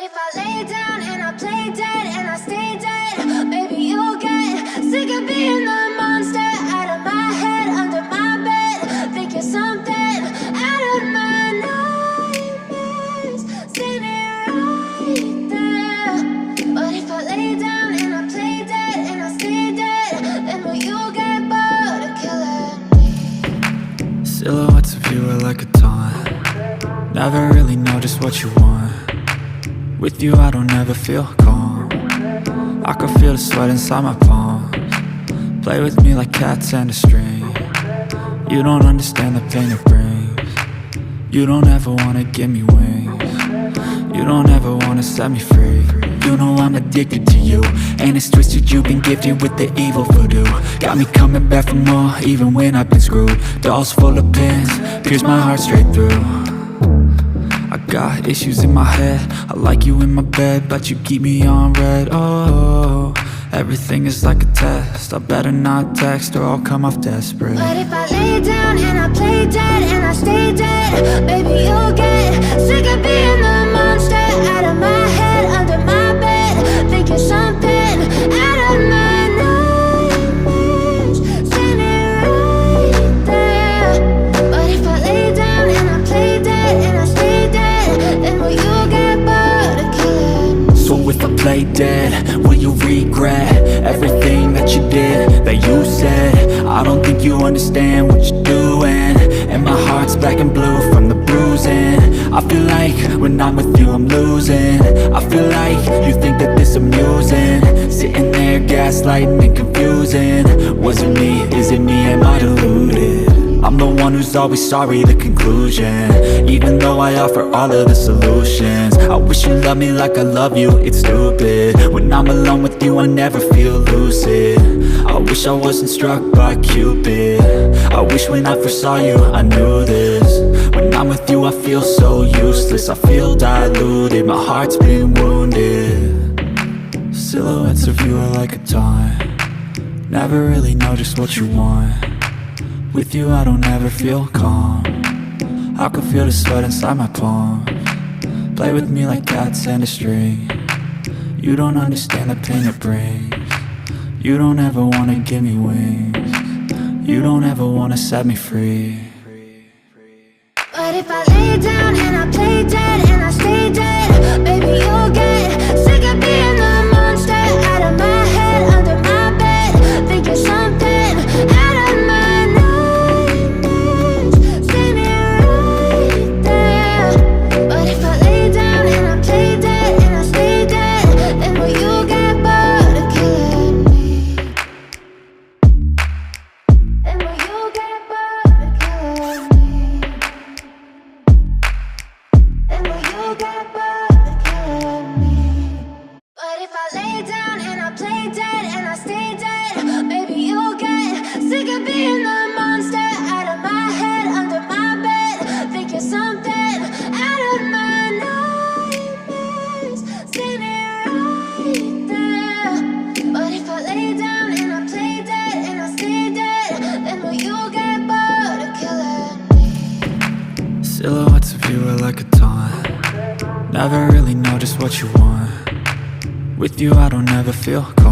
if I lay down and I play dead and I stay dead, maybe you'll get sick of being the monster out of my head, under my bed. Think you're something out of my nightmares, standing right there. But if I lay down and I play dead and I stay dead, then will you get bored of killing me? Silhouettes of you are like a taunt. Never really know just what you want. With you I don't ever feel calm. I can feel the sweat inside my palms. Play with me like cats and a string. You don't understand the pain it brings. You don't ever wanna give me wings. You don't ever wanna set me free. You know I'm addicted to you, and it's twisted, you've been gifted with the evil voodoo. Got me coming back for more, even when I've been screwed. Dolls full of pins, pierce my heart straight through. I got issues in my head, I like you in my bed, but you keep me on red. Oh, everything is like a test, I better not text or I'll come off desperate. But if I lay down and I play dead and I stay dead, maybe you'll get sick of being the monster out of my head, under my bed. Think you're something out of my nightmares, standing right there. But if I lay down and I play dead and I stay dead, then will you get bored of killing me? So if I play dead, will you regret everything that you did, that you said? I don't think you understand what you're doing, and my heart's black and blue from the bruising. I feel like when I'm with you I'm losing. I feel like you think that this amusing, sitting there gaslighting and confusing. Was it me? Is it me? Am I deluded? I'm the one who's always sorry, the conclusion, even though I offer all of the solutions. I wish you loved me like I love you, it's stupid. When I'm alone with you I never feel lucid. I wish I wasn't struck by Cupid. I wish when I first saw you I knew this. When I'm with you I feel so useless, I feel diluted, my heart's been wounded. Silhouettes of you are like a taunt. Never really know just what you want. With you I don't ever feel calm. I can feel the sweat inside my palms. Play with me like cats and a string. You don't understand the pain it brings. You don't ever wanna give me wings. You don't ever wanna set me free. But if I lay down and I play dead and I stay dead, maybe you'll get sick of being the monster out of my head, under my bed. Think you're something out of my nightmares, standing right there. But if I lay down and I play dead and I stay dead, then will you get bored of killing me? Then will you get bored of killing me? Then will you get bored of killing me? But if I lay down and I play dead and I stay dead, maybe you'll get sick of being the monster out of my head, under my bed. Think you're something out of my nightmares, standing right there. But if I lay down and I play dead and I stay dead, then will you get bored of killing me? Silhouettes of you are like a taunt. Never really know just what you want. With you I don't ever feel calm.